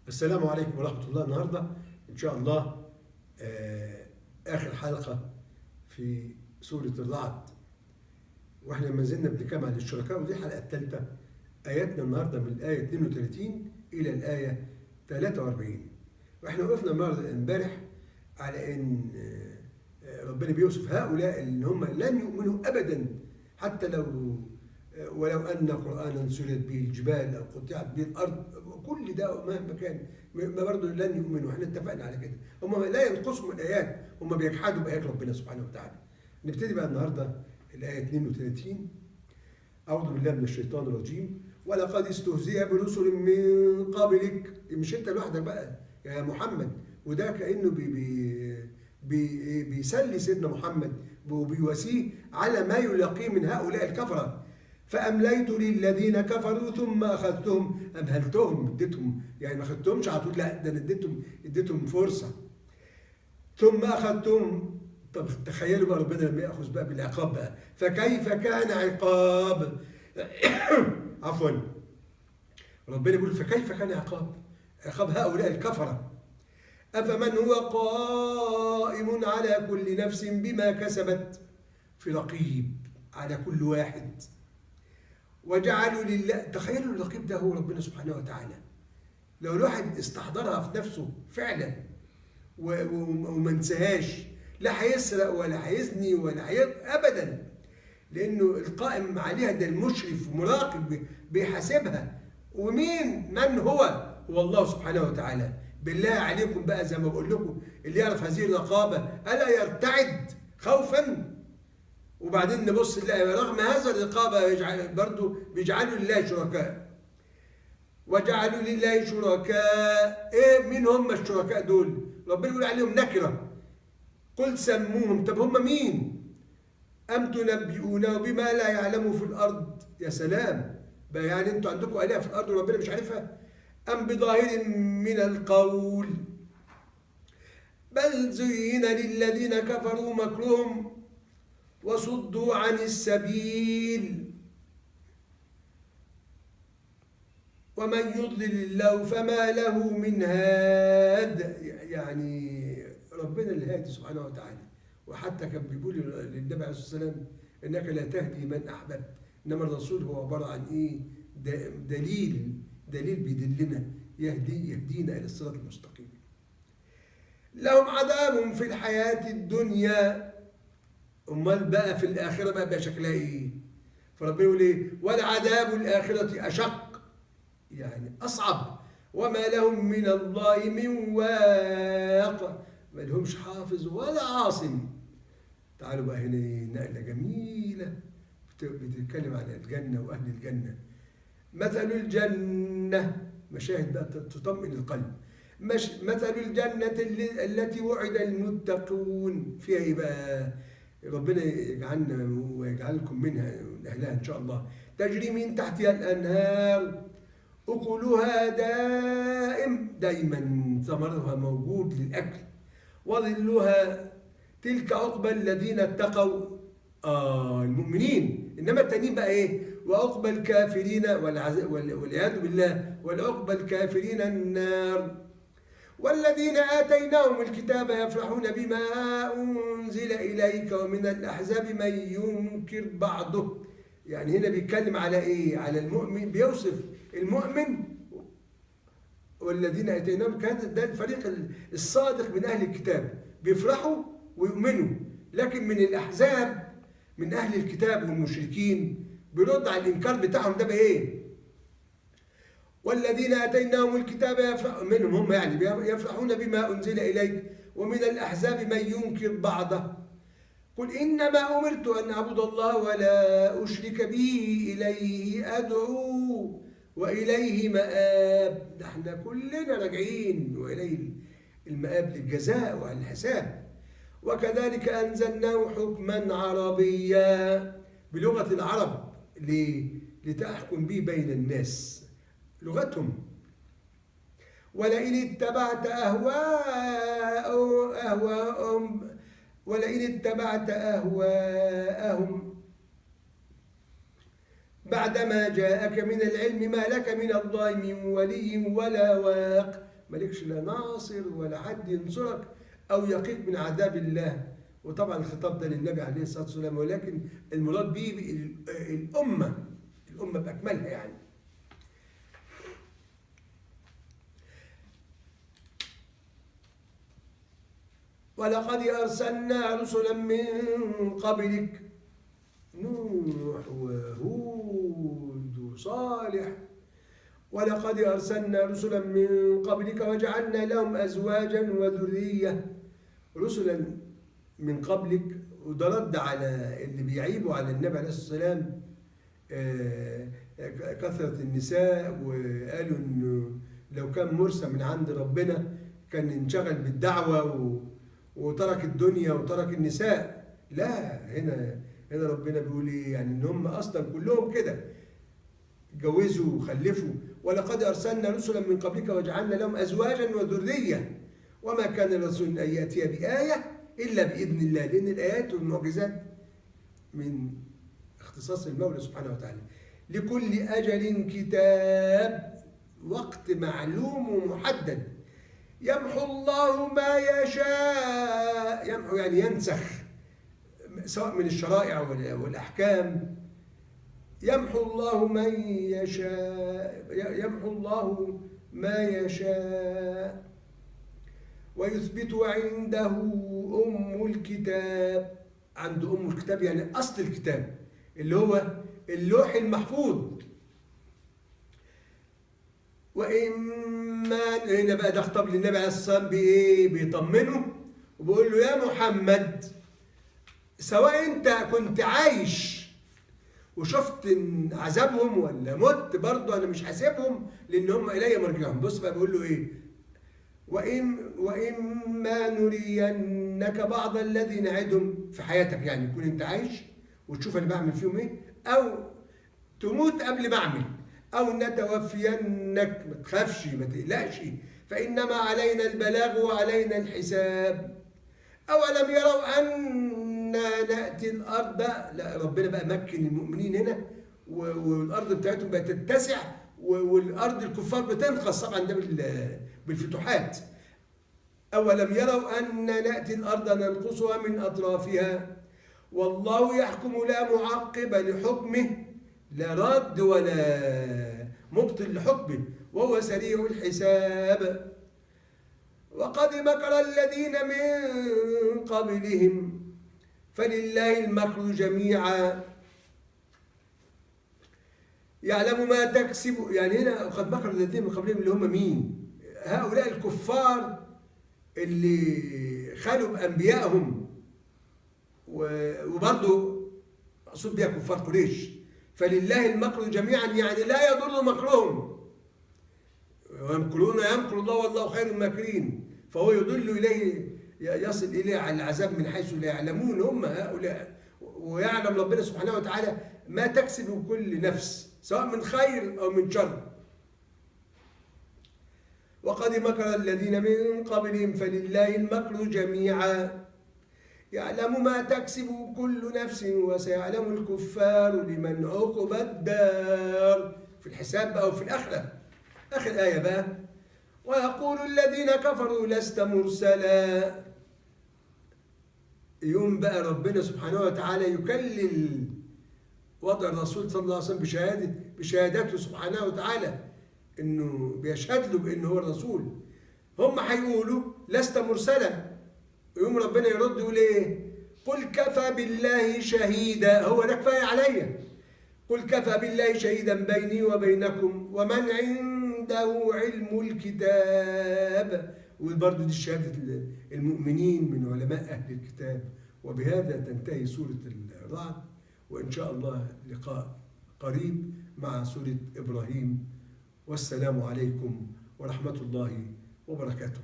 السلام عليكم ورحمة الله. النهاردة إن شاء الله آخر حلقة في سورة الرعد، وإحنا ما زلنا بنتكلم عن الشركاء، ودي الحلقة الثالثة. آياتنا النهاردة من الآية 32 إلى الآية 43، وإحنا وقفنا امبارح على إن ربنا بيوصف هؤلاء إن هم لن يؤمنوا أبدا، حتى ولو أن قرآنا سرت به الجبال أو قطعت به الأرض، كل ده مهما كان ما برضه لن يؤمنوا. احنا اتفقنا على كده، هم لا ينقصهم الآيات، هم بيجحدوا بآيات ربنا سبحانه وتعالى. نبتدي بقى النهارده الآية 32. أعوذ بالله من الشيطان الرجيم. ولقد استهزئ برسل من قبلك، مش أنت لوحدك بقى يا محمد، وده كأنه بيسلي سيدنا محمد وبيواسيه على ما يلاقيه من هؤلاء الكفرة. فأمليت للذين كفروا ثم أخذتهم، أمهلتهم، اديتهم، يعني ما أخذتهمش على طول، لا ده أنا اديتهم فرصة. ثم أخذتهم. طب تخيلوا بقى ربنا لما يأخذ بقى بالعقاب بقى، فكيف كان عقاب؟ عفوا، ربنا يقول فكيف كان عقاب هؤلاء الكفرة. أفمن هو قائم على كل نفس بما كسبت، في رقيب على كل واحد. وجعلوا لله، تخيلوا الرقيب ده هو ربنا سبحانه وتعالى. لو الواحد استحضرها في نفسه فعلا وما انساهاش، لا هيسرق ولا هيزني ولا ابدا، لانه القائم عليها ده المشرف ومراقب بيحاسبها. من هو الله سبحانه وتعالى. بالله عليكم بقى، زي ما بقول لكم، اللي يعرف هذه الرقابه الا يرتعد خوفا؟ وبعدين نبص نلاقي رغم هذا الرقابه برضه بيجعلوا لله شركاء. وجعلوا لله شركاء، ايه مين هم الشركاء دول؟ ربنا يقول عليهم نكره. قل سموهم، طب هم مين؟ ام تنبئونه بما لا يعلم في الارض. يا سلام بقى، يعني انتوا عندكم آلهة في الارض وربنا مش عارفها؟ ام بظاهر من القول بل زين للذين كفروا مكرهم وصدوا عن السبيل ومن يضلل الله فما له من هاد. يعني ربنا الهادي سبحانه وتعالى. وحتى كان بيقول للنبي عليه الصلاه والسلام انك لا تهدي من احببت، انما الرسول هو عباره عن ايه؟ دليل بيدلنا، يهدينا الى الصراط المستقيم. لهم عذاب في الحياه الدنيا، امال بقى في الاخره بقى شكلها ايه؟ فربنا يقول ايه؟ ولعذاب الاخره اشق، يعني اصعب. وما لهم من الله من واق، ما لهمش حافظ ولا عاصم. تعالوا بقى هنا نقله جميله بتتكلم عن الجنه واهل الجنه. مثل الجنه، مشاهد بقى تطمئن القلب. مثل الجنه التي وعد المتقون، فيها ايه بقى؟ ربنا يجعلنا ويجعلكم منها من اهلها ان شاء الله. تجري من تحتها الانهار أكلها دائما، ثمرها موجود للأكل. وظلها، تلك عقبى الذين اتقوا، المؤمنين. إنما التانيين بقى إيه؟ وعقبى الكافرين والعياذ بالله، والعقبى الكافرين النار. والذين آتيناهم الكتاب يفرحون بما أنزل إليك ومن الأحزاب من ينكر بعضه. يعني هنا بيتكلم على ايه؟ على المؤمن، بيوصف المؤمن. والذين اتيناهم، كان ده الفريق الصادق من اهل الكتاب، بيفرحوا ويؤمنوا. لكن من الاحزاب، من اهل الكتاب والمشركين، بيرد على الانكار بتاعهم ده بايه؟ والذين اتيناهم الكتاب يفرحون، منهم هم يعني يفرحون بما انزل اليك ومن الاحزاب من ينكر بعضه. قل إنما أمرت أن أعبد الله ولا أشرك به إليه أدعو وإليه مآب. احنا كلنا راجعين وإليه المآب للجزاء والحساب. وكذلك أنزلناه حكما عربيا، بلغة العرب، لتحكم به بين الناس، لغتهم. ولئن اتبعت أهواءهم بعدما جاءك من العلم ما لك من الله من ولي ولا واق. مالكش لا ناصر ولا حد ينصرك أو يقيك من عذاب الله. وطبعا الخطاب ده للنبي عليه الصلاة والسلام، ولكن المراد به الأمة بأكملها يعني. ولقد أرسلنا رسلا من قبلك، نوح وهود وصالح. ولقد أرسلنا رسلا من قبلك وجعلنا لهم أزواجا وذرية. رسلا من قبلك، وده رد على اللي بيعيبوا على النبي عليه الصلاة والسلام كثرة النساء، وقالوا إنه لو كان مرسل من عند ربنا كان انشغل بالدعوة وترك الدنيا وترك النساء. لا، هنا ربنا بيقول ايه؟ يعني ان هم اصلا كلهم كده اتجوزوا وخلفوا. ولقد ارسلنا رسلا من قبلك وجعلنا لهم ازواجا وذريه وما كان الرسول ان ياتي بايه الا باذن الله، لان الايات والمعجزات من اختصاص المولى سبحانه وتعالى. لكل اجل كتاب، وقت معلوم ومحدد. يمحو الله ما يشاء، يمحو يعني ينسخ، سواء من الشرائع والأحكام. يمحو الله من يشاء، يمحو الله ما يشاء ويثبت عنده أم الكتاب. عند أم الكتاب يعني أصل الكتاب اللي هو اللوح المحفوظ. وإما هنا بقى ده خطاب للنبي عليه الصلاة والسلام بإيه؟ بيطمنه وبيقول له يا محمد، سواء أنت كنت عايش وشفت عذابهم ولا مت، برضه أنا مش هسيبهم لأن هم إلي مرجعهم. بص بقى بيقول له إيه؟ وإما نرينك بعض الذي نعدهم في حياتك، يعني تكون أنت عايش وتشوف أنا بعمل فيهم إيه، أو تموت قبل ما أعمل، أو نتوفينك. ما تخافش ما تقلقش، فإنما علينا البلاغ وعلينا الحساب. أولم يروا أنا نأتي الأرض، لا ربنا بقى مكن المؤمنين هنا، والأرض بتاعتهم بقت تتسع، والأرض الكفار بتنقص طبعا ده بالفتوحات. أولم يروا أنا نأتي الأرض ننقصها من أطرافها والله يحكم لا معقب لحكمه، لا رد ولا مبطل لحكمه وهو سريع الحساب. وقد مكر الذين من قبلهم فلله المكر جميعا يعلم ما تكسب. يعني هنا قد مكر الذين من قبلهم اللي هم مين؟ هؤلاء الكفار اللي خلوا بأنبيائهم، وبرضه مقصود بها كفار قريش. فلله المكر جميعا يعني لا يضر مكرهم، ويمكرون يمكر الله والله خير الماكرين. فهو يضل إليه، يصل إليه على العذاب من حيث لا يعلمون هم هؤلاء. ويعلم ربنا سبحانه وتعالى ما تكسب كل نفس سواء من خير أو من شر. وقد مكر الذين من قبلهم فلله المكر جميعا يعلم ما تكسب كل نفس وسيعلم الكفار لمن عقبى الدار، في الحساب أو في الآخرة. آخر آية بقى، ويقول الذين كفروا لست مرسلا. يوم بقى ربنا سبحانه وتعالى يكلل وضع الرسول صلى الله عليه وسلم بشهادته سبحانه وتعالى انه بيشهد له بانه هو الرسول. هم هيقولوا لست مرسلا، يوم ربنا يرد يقول ايه؟ قل كفى بالله شهيدا، هو ده كفايه عليا. قل كفى بالله شهيدا بيني وبينكم ومن عنده علم الكتاب. وبرضه دي شهاده المؤمنين من علماء اهل الكتاب. وبهذا تنتهي سوره الرعد، وان شاء الله لقاء قريب مع سوره ابراهيم. والسلام عليكم ورحمه الله وبركاته.